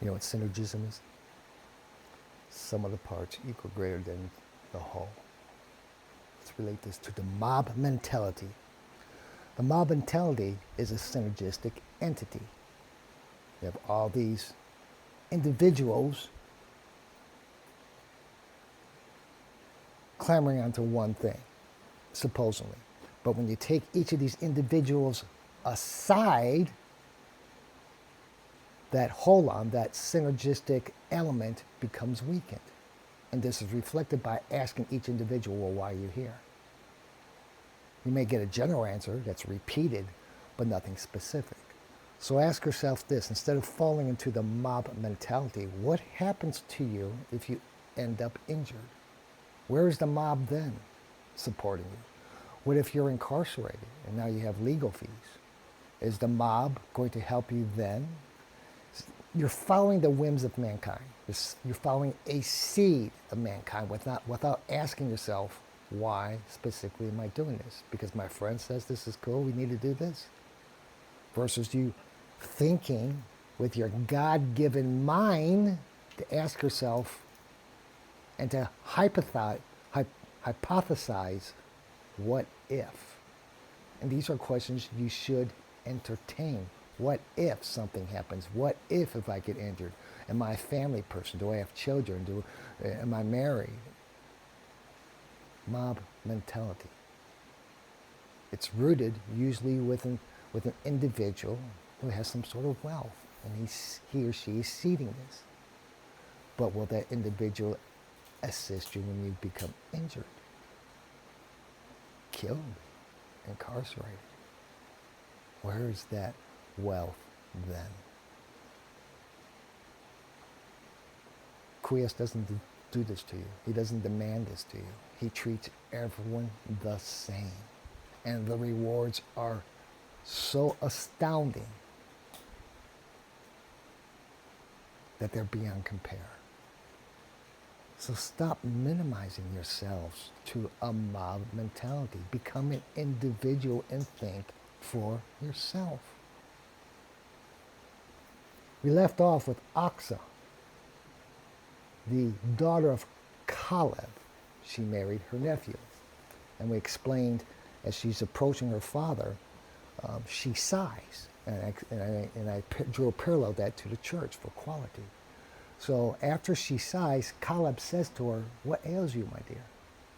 You know what synergism is? Sum of the parts equal greater than the whole. Let's relate this to the mob mentality. The mob mentality is a synergistic entity. You have all these individuals clamoring onto one thing, supposedly. But when you take each of these individuals aside, that holon, that synergistic element becomes weakened. And this is reflected by asking each individual, well, why are you here? You may get a general answer that's repeated, but nothing specific. So ask yourself this, instead of falling into the mob mentality, what happens to you if you end up injured? Where is the mob then supporting you? What if you're incarcerated and now you have legal fees? Is the mob going to help you then? You're following the whims of mankind. You're following a seed of mankind without asking yourself, why specifically am I doing this? Because my friend says this is cool, we need to do this? Versus you thinking with your God-given mind to ask yourself and to hypothesize, what if? And these are questions you should entertain. What if something happens? What if I get injured? Am I a family person? Do I have children? Am I married? Mob mentality. It's rooted usually with an individual who has some sort of wealth, and he or she is seeding this. But will that individual assist you when you become injured, killed, incarcerated? Where is that wealth then? Quias doesn't do this to you. He doesn't demand this to you. He treats everyone the same. And the rewards are so astounding that they're beyond compare. So stop minimizing yourselves to a mob mentality. Become an individual and think for yourself. We left off with Aksa, the daughter of Caleb. She married her nephew. And we explained as she's approaching her father, she sighs. And I drew a parallel that to the church for quality. So after she sighs, Caleb says to her, what ails you, my dear?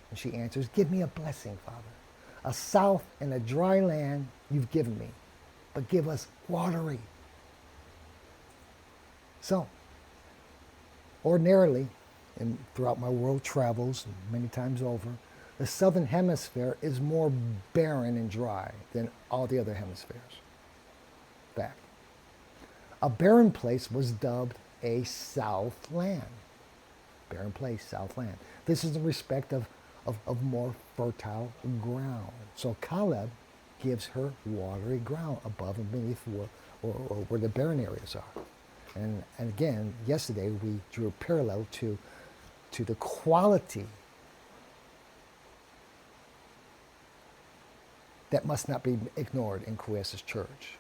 And she answers, give me a blessing, Father. A south and a dry land you've given me, but give us watery. So, ordinarily, and throughout my world travels, many times over, the southern hemisphere is more barren and dry than all the other hemispheres. Fact. A barren place was dubbed a southland. Barren place, southland. This is in respect of more fertile ground. So Caleb gives her watery ground above and beneath where the barren areas are. And again, yesterday we drew a parallel to the quality that must not be ignored in Quias' church.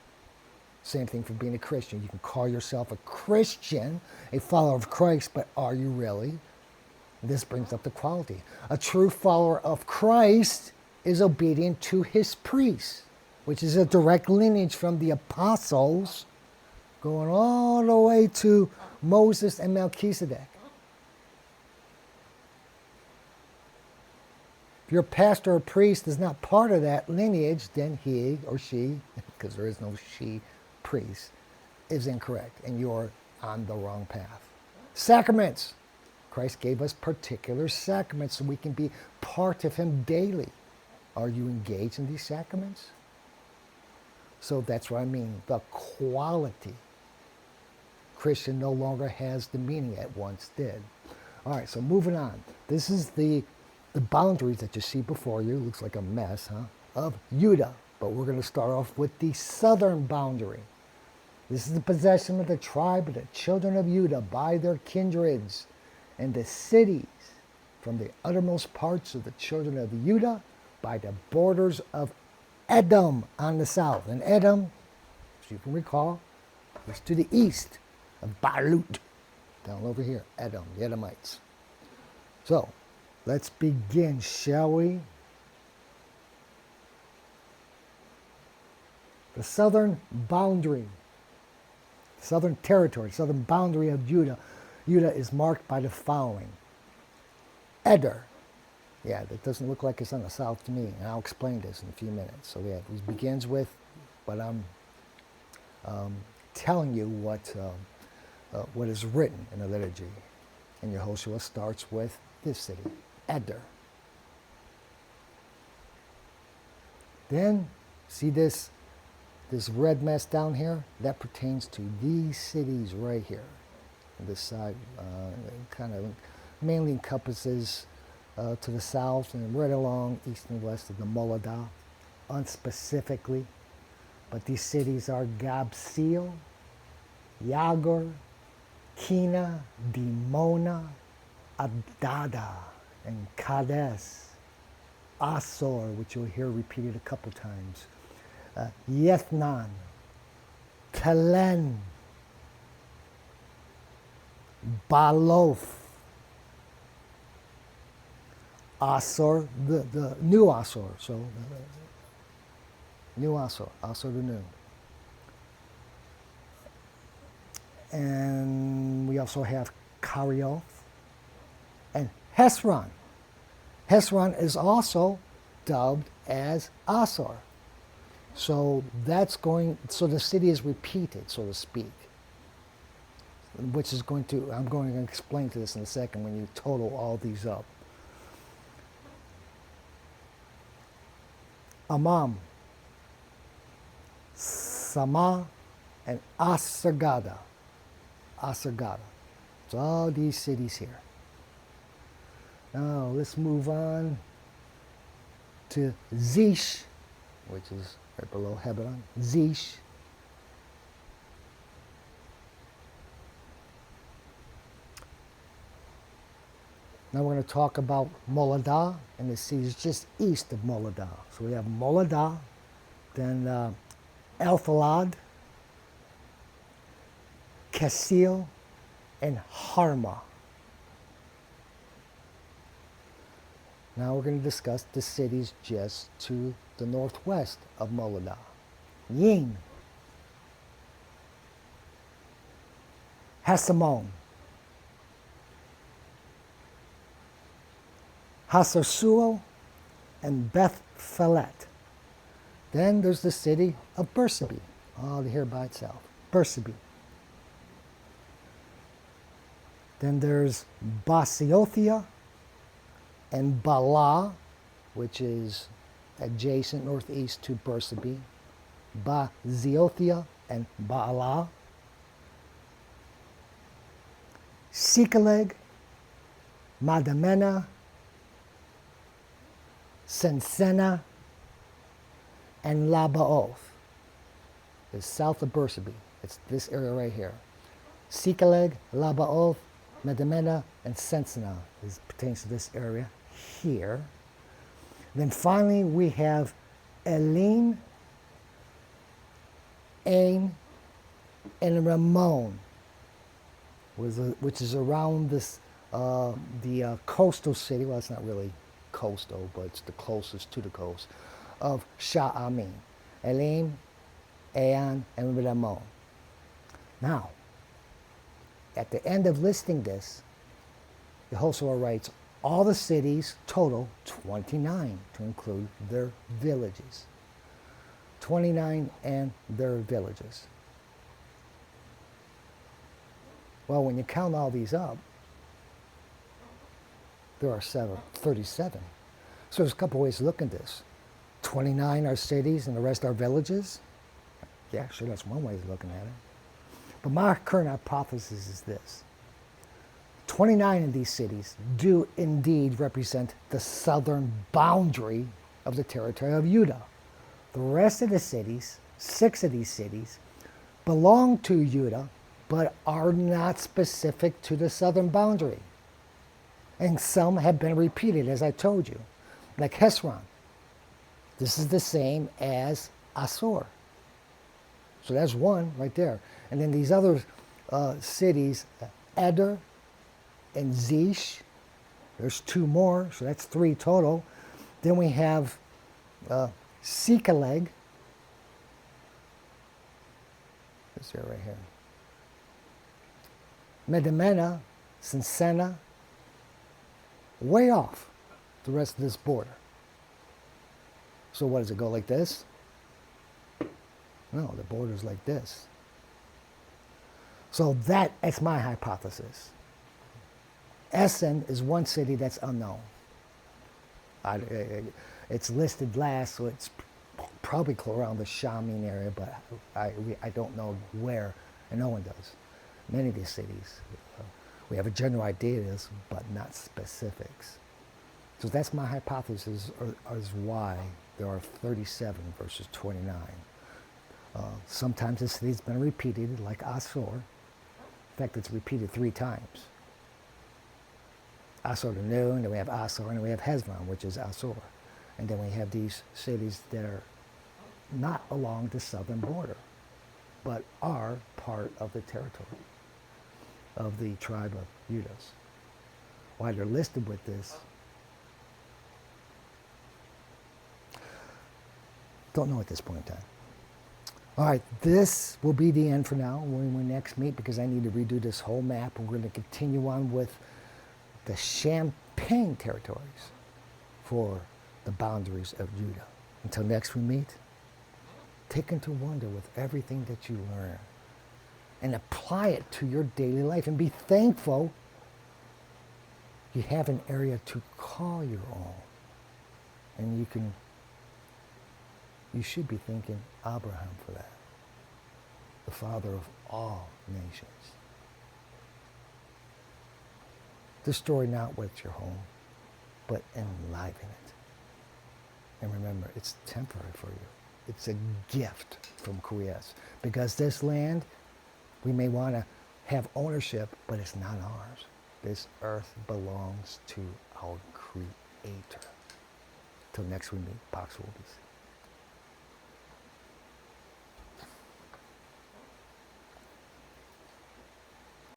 Same thing for being a Christian. You can call yourself a Christian, a follower of Christ, but are you really? This brings up the quality. A true follower of Christ is obedient to his priests, which is a direct lineage from the apostles, going all the way to Moses and Melchizedek. If your pastor or priest is not part of that lineage, then he or she, because there is no she, priest, is incorrect, and you're on the wrong path. Sacraments. Christ gave us particular sacraments so we can be part of him daily. Are you engaged in these sacraments? So that's what I mean, the quality. Christian no longer has the meaning it once did. All right, so moving on. This is the boundaries that you see before you. Looks like a mess, of Judah. But we're going to start off with the southern boundary. This is the possession of the tribe of the children of Judah by their kindreds and the cities from the uttermost parts of the children of Judah by the borders of Edom on the south. And Edom, as you can recall, is to the east of Balut, down over here, Edom, the Edomites. So, let's begin, shall we? The southern boundary, southern territory, southern boundary of Judah. Judah is marked by the following. Eder. Yeah, that doesn't look like it's on the south to me, and I'll explain this in a few minutes. So yeah, it begins with what I'm telling you what is written in the liturgy. And Epistle starts with this city, Eder. Then, see this red mess down here? That pertains to these cities right here. This side kind of mainly encompasses to the south and right along east and west of the Moladah, unspecifically. But these cities are Gabseel, Yagur, Kina, Dimona, Adada, and Kadesh, Asor, which you'll hear repeated a couple times, Yethnan, Telen, Baloth, Asor, the new Asor, so new Asor, Asor the new. And we also have Karioth and Hesron. Hesron is also dubbed as Asor. So so the city is repeated, so to speak. Which is I'm going to explain to this in a second when you total all these up. Amam, Sama, and Asagada. Asagada. So all these cities here. Now let's move on to Zish, which is right below Hebron. Zish. Now we're going to talk about Moladah, and the city is just east of Moladah. So we have Moladah, then Elphalad, Kesil, and Harma. Now we're going to discuss the cities just to the northwest of Moladah. Yin, Hasamon, Hasersuo, and Beth Phelet. Then there's the city of Bersabee, all here by itself. Bersabee. Then there's Basiothia and Bala, which is adjacent northeast to Bersabee. Basiothia and Bala. Siklag, Madamena, Sensena, and Labaoth is south of Bersabee. It's this area right here. Siklag, Labaoth, Madamena, and Sensena pertains to this area here. Then finally we have Elim, Ain, and Ramon, which is around this the coastal city. Well, it's not really coastal, but it's the closest to the coast of Sha'amin. Elim, Ain, and Ramon. Now, at the end of listing this, Epistle writes all the cities total 29 to include their villages. 29 and their villages. Well, when you count all these up, there are 37. So there's a couple ways to look at this. 29 are cities and the rest are villages. Yeah, sure, that's one way of looking at it. But my current hypothesis is this. 29 of these cities do indeed represent the southern boundary of the territory of Judah. The rest of the cities, 6 of these cities, belong to Judah, but are not specific to the southern boundary. And some have been repeated, as I told you, like Hesron. This is the same as Asor. So that's one right there. And then these other cities, Eder and Zish. There's 2 more, so that's 3 total. Then we have Sikaleg. This here right here. Medimena, Sinsena, way off the rest of this border. So what does it go like this? No, the border's like this. So that's my hypothesis. Essen is one city that's unknown. It's listed last, so it's probably around the Shamin area, but I don't know where, and no one does. Many of these cities, we have a general idea of this, but not specifics. So that's my hypothesis is why there are 37 versus 29. Sometimes the city's been repeated, like Asor. In fact, it's repeated 3 times. Asor to Nun, then we have Asor, and then we have Hezron, which is Asor. And then we have these cities that are not along the southern border, but are part of the territory of the tribe of Judas. Why they're listed with this, don't know at this point in time. All right, this will be the end for now when we next meet, because I need to redo this whole map, and we're going to continue on with the Champagne territories for the boundaries of Judah. Until next we meet, take into wonder with everything that you learn and apply it to your daily life, and be thankful you have an area to call your own. And you should be thanking Abraham for that, the father of all nations. Destroy not what's your home, but enliven it. And remember, it's temporary for you. It's a gift from Kriyas. Because this land, we may want to have ownership, but it's not ours. This earth belongs to our Creator. Till next we meet, Pax Vobis.